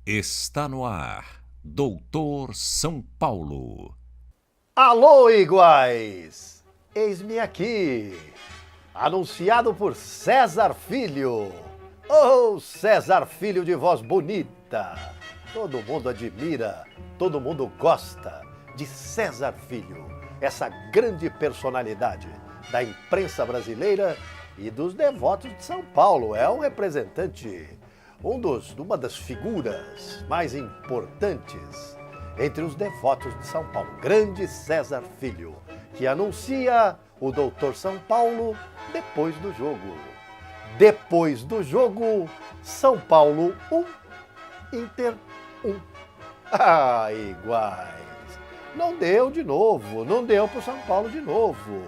Está no ar, Doutor São Paulo. Alô, iguais! Eis-me aqui, anunciado por César Filho. Oh, César Filho de voz bonita! Todo mundo admira, todo mundo gosta de César Filho, essa grande personalidade da imprensa brasileira e dos devotos de São Paulo. É um representante, uma das figuras mais importantes entre os devotos de São Paulo. Grande César Filho, que anuncia o Doutor São Paulo depois do jogo. Depois do jogo, São Paulo 1, Inter 1. Ah, iguais. Não deu de novo, não deu pro São Paulo de novo.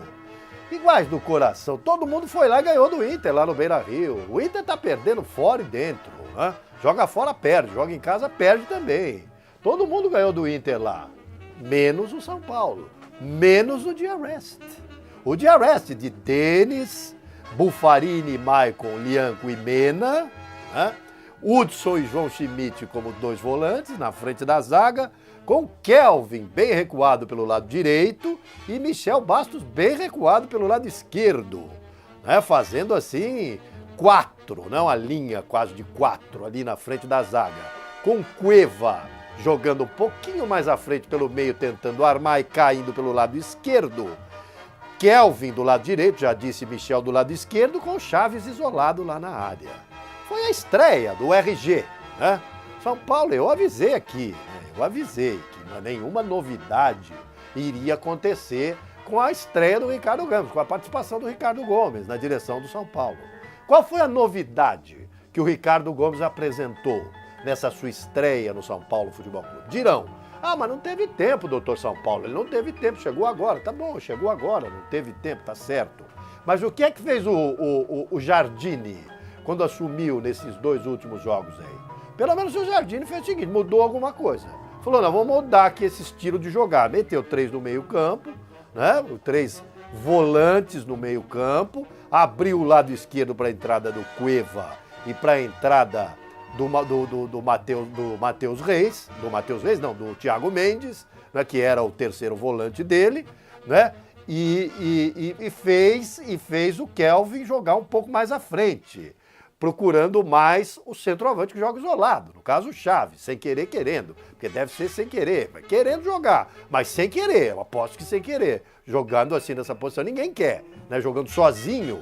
Iguais do coração, todo mundo foi lá e ganhou do Inter lá no Beira-Rio. O Inter tá perdendo fora e dentro, né? Joga fora, perde, joga em casa, perde também. Todo mundo ganhou do Inter lá, menos o São Paulo, menos o D'Arrest. O D'Arrest de Denis, Buffarini, Maicon, Lianco e Mena, né? Hudson e João Schmidt como dois volantes na frente da zaga, com Kelvin bem recuado pelo lado direito e Michel Bastos bem recuado pelo lado esquerdo, né? Fazendo assim 4, não, uma linha quase de 4 ali na frente da zaga, com Cueva jogando um pouquinho mais à frente pelo meio, tentando armar e caindo pelo lado esquerdo. Kelvin do lado direito, já disse Michel do lado esquerdo, com Chaves isolado lá na área. Foi a estreia do RG, né? São Paulo, eu avisei aqui, né? Eu avisei que nenhuma novidade iria acontecer com a estreia do Ricardo Gomes, com a participação do Ricardo Gomes na direção do São Paulo. Qual foi a novidade que o Ricardo Gomes apresentou nessa sua estreia no São Paulo Futebol Clube? Dirão, mas não teve tempo, doutor São Paulo, ele não teve tempo, chegou agora. Tá bom, chegou agora, não teve tempo, tá certo. Mas o que é que fez o Jardine quando assumiu nesses 2 últimos jogos aí? Pelo menos o Jardine fez o seguinte, mudou alguma coisa. Falou, não, vamos mudar aqui esse estilo de jogar. Meteu 3 no meio campo, né? 3 volantes no meio campo, abriu o lado esquerdo para a entrada do Cueva e para a entrada do Matheus Reis, do Thiago Mendes, né, que era o terceiro volante dele, né? E fez o Kelvin jogar um pouco mais à frente, procurando mais o centroavante que joga isolado, no caso o Chaves, sem querer, querendo, porque deve ser sem querer, querendo jogar, mas sem querer, eu aposto que sem querer, jogando assim nessa posição ninguém quer, né? Jogando sozinho,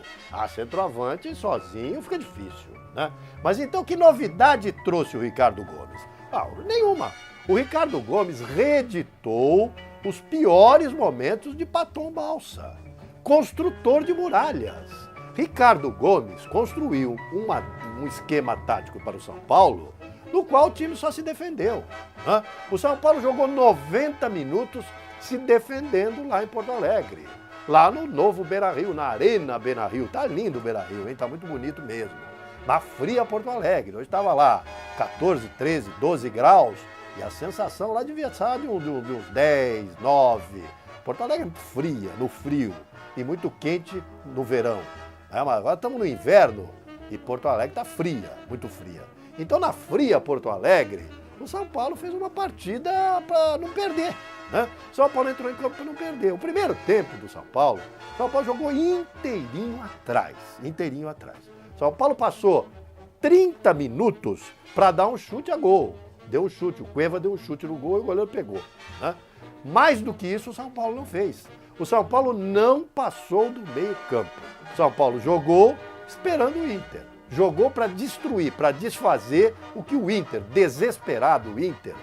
centroavante sozinho fica difícil, né? Mas então que novidade trouxe o Ricardo Gomes? Nenhuma. O Ricardo Gomes reeditou os piores momentos de Paton Balsa, construtor de muralhas. Ricardo Gomes construiu um esquema tático para o São Paulo, no qual o time só se defendeu, né? O São Paulo jogou 90 minutos se defendendo lá em Porto Alegre, lá no novo Beira-Rio, na Arena Beira-Rio. Tá lindo o Beira-Rio, hein? Tá muito bonito mesmo. Na fria Porto Alegre, hoje estava lá 14, 13, 12 graus e a sensação lá devia estar de uns 10, 9. Porto Alegre é fria, no frio, e muito quente no verão. Mas agora estamos no inverno e Porto Alegre está fria, muito fria. Então na fria Porto Alegre, o São Paulo fez uma partida para não perder, né? O São Paulo entrou em campo para não perder. O primeiro tempo do São Paulo jogou inteirinho atrás. São Paulo passou 30 minutos para dar um chute a gol. Deu um chute, o Cueva deu um chute no gol e o goleiro pegou, né? Mais do que isso o São Paulo não fez. O São Paulo não passou do meio campo. O São Paulo jogou esperando o Inter. Jogou para destruir, para desfazer o que o Inter, desesperado o Inter,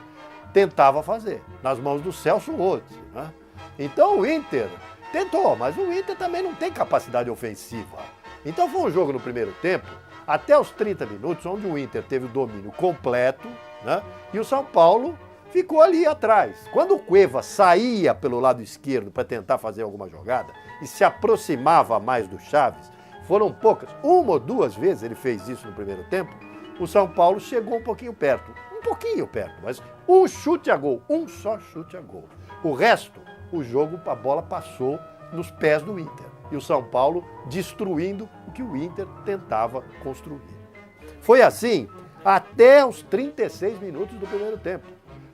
tentava fazer, nas mãos do Celso Roth, né? Então o Inter tentou, mas o Inter também não tem capacidade ofensiva. Então foi um jogo no primeiro tempo, até os 30 minutos, onde o Inter teve o domínio completo, né? E o São Paulo ficou ali atrás. Quando o Cueva saía pelo lado esquerdo para tentar fazer alguma jogada e se aproximava mais do Chaves, foram poucas, 1 ou 2 vezes ele fez isso no primeiro tempo, o São Paulo chegou um pouquinho perto. Um pouquinho perto, mas um chute a gol, um só chute a gol. O resto, o jogo, a bola passou nos pés do Inter. E o São Paulo destruindo o que o Inter tentava construir. Foi assim até os 36 minutos do primeiro tempo.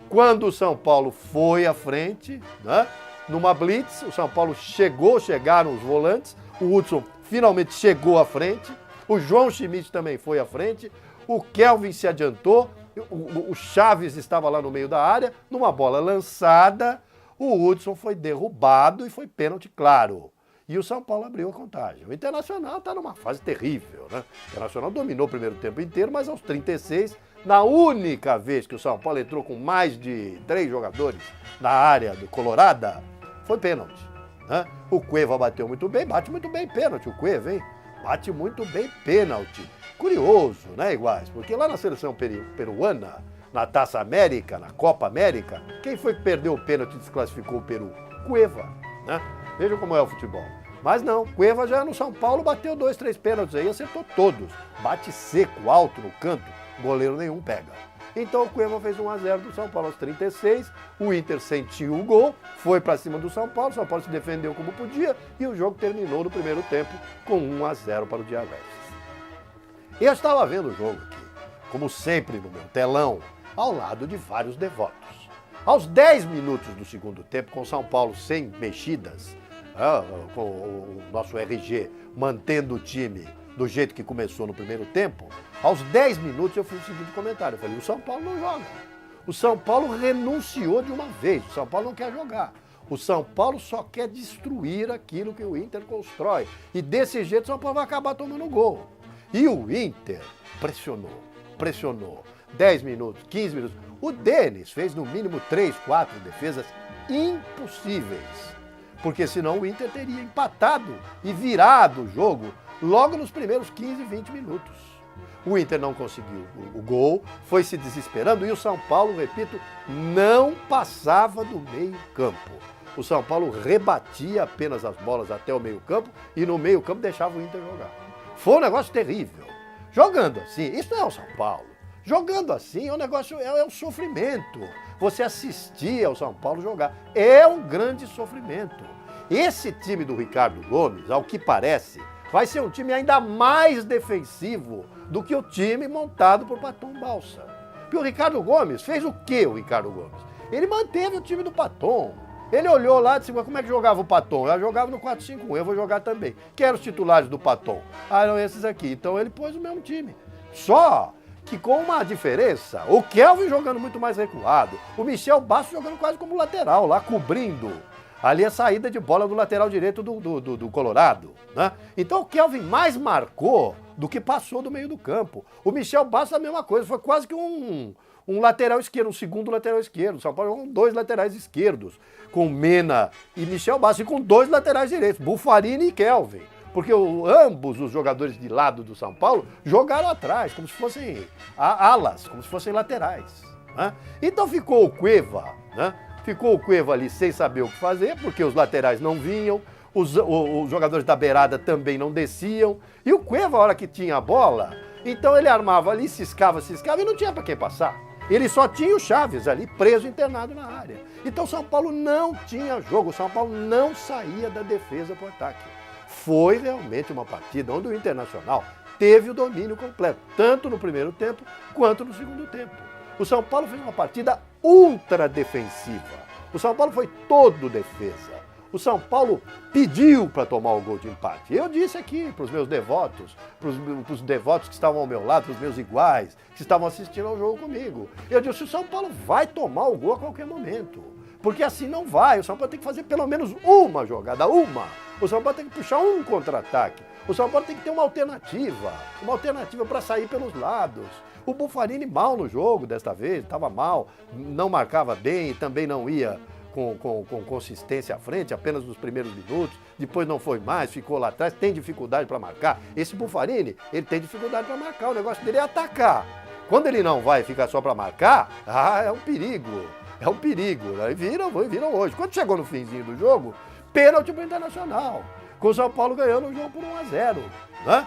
Quando o São Paulo foi à frente, né, numa blitz, o São Paulo chegaram os volantes, o Hudson finalmente chegou à frente, o João Schmidt também foi à frente, o Kelvin se adiantou, o Chaves estava lá no meio da área, numa bola lançada, o Hudson foi derrubado e foi pênalti claro. E o São Paulo abriu a contagem. O Internacional está numa fase terrível, né? O Internacional dominou o primeiro tempo inteiro, mas aos 36, na única vez que o São Paulo entrou com mais de 3 jogadores na área do Colorado, foi pênalti, né? O Cueva bateu muito bem, bate muito bem pênalti o Cueva, hein? Bate muito bem pênalti. Curioso, né, Iguais? Porque lá na seleção peruana, na Taça América, na Copa América, quem foi que perdeu o pênalti e desclassificou o Peru? Cueva, né? Vejam como é o futebol. Mas não, Cueva já no São Paulo bateu 2, 3 pênaltis aí, acertou todos. Bate seco, alto no canto, goleiro nenhum pega. Então o Cueva fez 1-0 do São Paulo aos 36, o Inter sentiu o gol, foi para cima do São Paulo se defendeu como podia e o jogo terminou no primeiro tempo com 1-0 para o Diagués. Eu estava vendo o jogo aqui, como sempre no meu telão, ao lado de vários devotos. Aos 10 minutos do segundo tempo, com o São Paulo sem mexidas, com o nosso RG mantendo o time do jeito que começou no primeiro tempo, aos 10 minutos eu fiz o seguinte comentário, eu falei, o São Paulo não joga. O São Paulo renunciou de uma vez, o São Paulo não quer jogar. O São Paulo só quer destruir aquilo que o Inter constrói. E desse jeito o São Paulo vai acabar tomando gol. E o Inter pressionou. 10 minutos, 15 minutos. O Denis fez no mínimo 3, 4 defesas impossíveis. Porque senão o Inter teria empatado e virado o jogo logo nos primeiros 15, 20 minutos. O Inter não conseguiu o gol, foi se desesperando e o São Paulo, repito, não passava do meio-campo. O São Paulo rebatia apenas as bolas até o meio-campo e no meio-campo deixava o Inter jogar. Foi um negócio terrível. Jogando assim, isso não é o São Paulo. Jogando assim é um negócio, é um sofrimento. Você assistir ao São Paulo jogar é um grande sofrimento. Esse time do Ricardo Gomes, ao que parece, vai ser um time ainda mais defensivo do que o time montado por Paton Balsa. Porque o Ricardo Gomes fez o quê, o Ricardo Gomes? Ele manteve o time do Paton. Ele olhou lá e disse, como é que jogava o Paton? Eu jogava no 4-5-1, eu vou jogar também. Quem eram os titulares do Paton? Ah, eram esses aqui. Então ele pôs o mesmo time. Só que com uma diferença, o Kelvin jogando muito mais recuado, o Michel Bastos jogando quase como lateral, lá cobrindo ali a saída de bola do lateral direito do Colorado, né? Então o Kelvin mais marcou do que passou do meio do campo. O Michel Bastos a mesma coisa, foi quase que um lateral esquerdo, um segundo lateral esquerdo. O São Paulo jogou com 2 laterais esquerdos, com Mena e Michel Bastos, e com 2 laterais direitos, Buffarini e Kelvin. Porque ambos os jogadores de lado do São Paulo jogaram atrás, como se fossem alas, como se fossem laterais, né? Então ficou o Cueva, né? Ficou o Cueva ali sem saber o que fazer, porque os laterais não vinham, os jogadores da beirada também não desciam. E o Cueva, a hora que tinha a bola, então ele armava ali, ciscava e não tinha para quem passar. Ele só tinha o Chaves ali, preso, internado na área. Então o São Paulo não tinha jogo, o São Paulo não saía da defesa para o ataque. Foi realmente uma partida onde o Internacional teve o domínio completo, tanto no primeiro tempo quanto no segundo tempo. O São Paulo fez uma partida ultra defensiva. O São Paulo foi todo defesa. O São Paulo pediu para tomar o gol de empate. Eu disse aqui para os meus devotos, para os devotos que estavam ao meu lado, para os meus iguais, que estavam assistindo ao jogo comigo. Eu disse, o São Paulo vai tomar o gol a qualquer momento. Porque assim não vai. O São Paulo tem que fazer pelo menos uma jogada, uma. O São Paulo tem que puxar um contra-ataque. O São Paulo tem que ter uma alternativa para sair pelos lados. O Buffarini mal no jogo desta vez, estava mal, não marcava bem, também não ia com consistência à frente, apenas nos primeiros minutos, depois não foi mais, ficou lá atrás, tem dificuldade para marcar. Esse Buffarini, ele tem dificuldade para marcar, o negócio dele é atacar. Quando ele não vai ficar só para marcar, é um perigo. É um perigo, né? E viram hoje. Quando chegou no finzinho do jogo, pênalti para o Internacional. Com o São Paulo ganhando o jogo por 1-0. Né?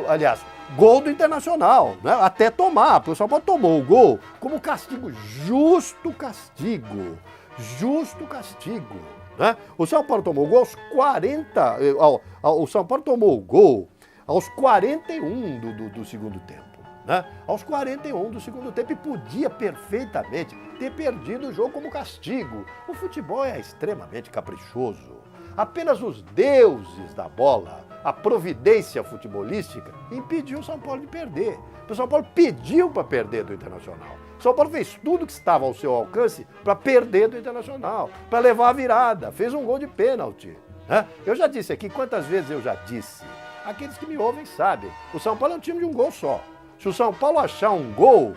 Aliás, Gol do Internacional, né? Até tomar, porque o São Paulo tomou o gol como castigo, justo castigo, né? O São Paulo tomou o gol aos 40, o São Paulo tomou o gol aos 41 do segundo tempo. Né? Aos 41 do segundo tempo, e podia perfeitamente ter perdido o jogo como castigo. O futebol é extremamente caprichoso. Apenas os deuses da bola, a providência futebolística, impediu o São Paulo de perder. O São Paulo pediu para perder do Internacional. O São Paulo fez tudo que estava ao seu alcance para perder do Internacional, para levar a virada. Fez um gol de pênalti. Né? Eu já disse aqui, quantas vezes eu já disse? Aqueles que me ouvem sabem. O São Paulo é um time de um gol só. Se o São Paulo achar um gol,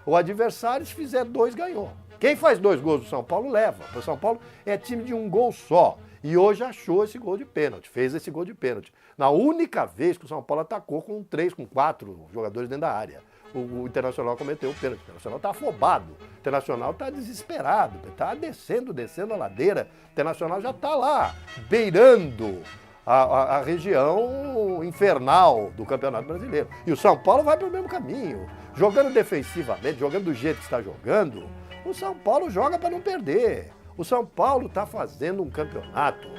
o adversário, se fizer 2, ganhou. Quem faz 2 gols do São Paulo, leva. O São Paulo é time de um gol só. E hoje achou esse gol de pênalti, fez esse gol de pênalti. Na única vez que o São Paulo atacou com 3, com 4 jogadores dentro da área. O Internacional cometeu o pênalti. O Internacional está afobado. O Internacional está desesperado. Está descendo a ladeira. O Internacional já está lá, beirando a região infernal do Campeonato Brasileiro. E o São Paulo vai pelo mesmo caminho. Jogando defensivamente, jogando do jeito que está jogando, o São Paulo joga para não perder. O São Paulo está fazendo um campeonato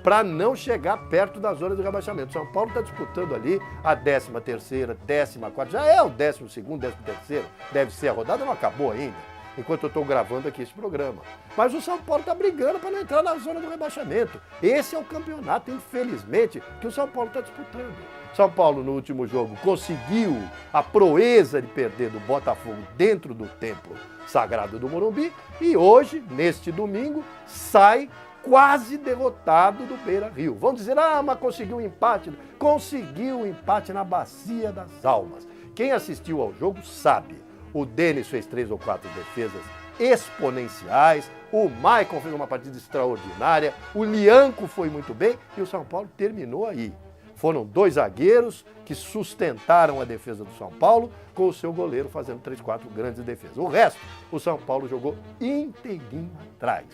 para não chegar perto da zona de rebaixamento. O São Paulo está disputando ali a 13ª, 14ª, já é o 12º, 13º, deve ser a rodada, não acabou ainda, enquanto eu estou gravando aqui esse programa. Mas o São Paulo está brigando para não entrar na zona do rebaixamento. Esse é o campeonato, infelizmente, que o São Paulo está disputando. São Paulo, no último jogo, conseguiu a proeza de perder do Botafogo dentro do templo sagrado do Morumbi e hoje, neste domingo, sai quase derrotado do Beira-Rio. Vão dizer, mas conseguiu um empate. Conseguiu um empate na Bacia das Almas. Quem assistiu ao jogo sabe. O Denis fez 3 ou 4 defesas exponenciais, o Maicon fez uma partida extraordinária, o Lianco foi muito bem e o São Paulo terminou aí. Foram 2 zagueiros que sustentaram a defesa do São Paulo, com o seu goleiro fazendo 3, 4 grandes defesas. O resto, o São Paulo jogou inteirinho atrás.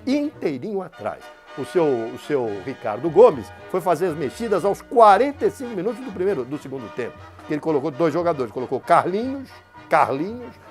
Inteirinho atrás. O seu Ricardo Gomes foi fazer as mexidas aos 45 minutos do segundo tempo. Ele colocou 2 jogadores, colocou Carlinhos,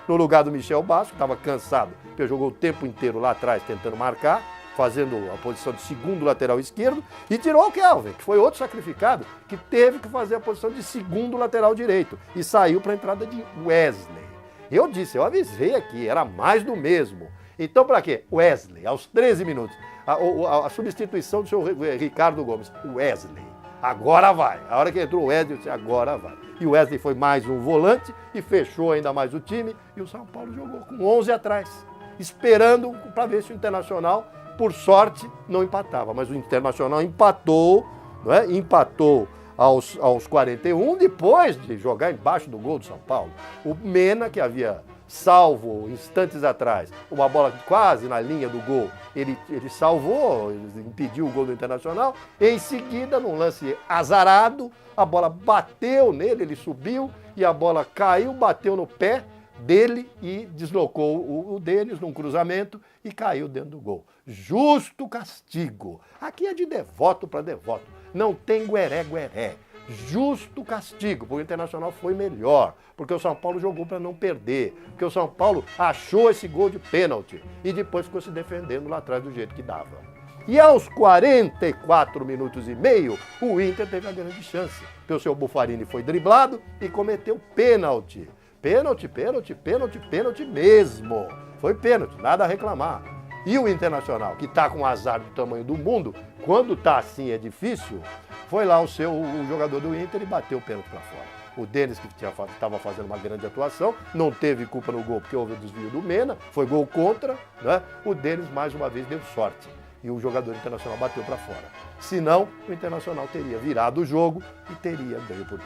no lugar do Michel Bastos, que estava cansado, porque jogou o tempo inteiro lá atrás tentando marcar, fazendo a posição de segundo lateral esquerdo, e tirou o Kelvin, que foi outro sacrificado, que teve que fazer a posição de segundo lateral direito, e saiu para a entrada de Wesley. Eu avisei aqui, era mais do mesmo. Então, para quê? Wesley, aos 13 minutos, a substituição do seu Ricardo Gomes, Wesley. Agora vai. A hora que entrou o Wesley, eu disse, agora vai. E o Wesley foi mais um volante e fechou ainda mais o time. E o São Paulo jogou com 11 atrás, esperando para ver se o Internacional, por sorte, não empatava. Mas o Internacional empatou, não é? Empatou aos 41, depois de jogar embaixo do gol do São Paulo. O Mena, que havia salvo instantes atrás uma bola quase na linha do gol, ele salvou, impediu o gol do Internacional. Em seguida, num lance azarado, a bola bateu nele, ele subiu e a bola caiu, bateu no pé dele e deslocou o Denis num cruzamento e caiu dentro do gol. Justo castigo. Aqui é de devoto para devoto. Não tem gueré-gueré. Justo castigo, porque o Internacional foi melhor, porque o São Paulo jogou para não perder, porque o São Paulo achou esse gol de pênalti e depois ficou se defendendo lá atrás do jeito que dava. E aos 44 minutos e meio, o Inter teve a grande chance, porque o seu Buffarini foi driblado e cometeu pênalti. Pênalti mesmo. Foi pênalti, nada a reclamar. E o Internacional, que está com azar do tamanho do mundo, quando está assim é difícil, foi lá o jogador do Inter e bateu o pênalti para fora. O Denis, que estava fazendo uma grande atuação, não teve culpa no gol porque houve o desvio do Mena, foi gol contra, né? O Denis mais uma vez deu sorte e o jogador internacional bateu para fora. Senão, o Internacional teria virado o jogo e teria ganho por 2-1.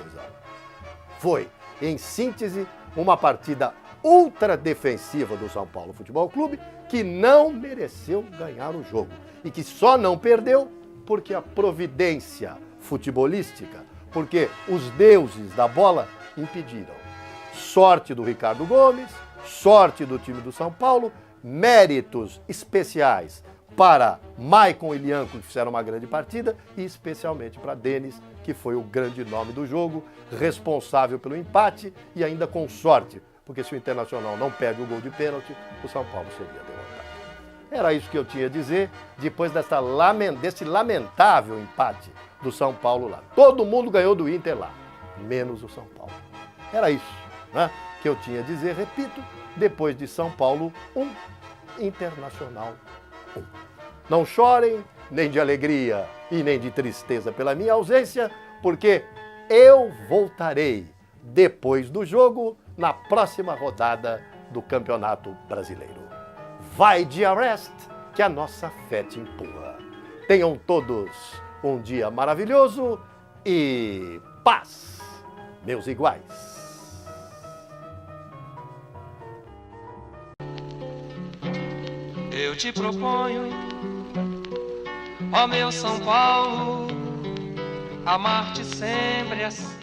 Foi, em síntese, uma partida ultra defensiva do São Paulo Futebol Clube, que não mereceu ganhar o jogo e que só não perdeu porque a providência futebolística, porque os deuses da bola impediram. Sorte do Ricardo Gomes, sorte do time do São Paulo, méritos especiais para Maicon e Lianco, que fizeram uma grande partida, e especialmente para Denis, que foi o grande nome do jogo, responsável pelo empate e ainda com sorte, porque se o Internacional não perde o gol de pênalti, o São Paulo seria derrotado. Era isso que eu tinha a dizer depois desse lamentável empate do São Paulo lá. Todo mundo ganhou do Inter lá, menos o São Paulo. Era isso, né, que eu tinha a dizer, repito, depois de São Paulo 1, Internacional 1. Não chorem, nem de alegria e nem de tristeza pela minha ausência, porque eu voltarei depois do jogo na próxima rodada do Campeonato Brasileiro. Vai de Arrest, que a nossa fé te empurra. Tenham todos um dia maravilhoso e paz, meus iguais. Eu te proponho, ó meu São Paulo, amar-te sempre assim.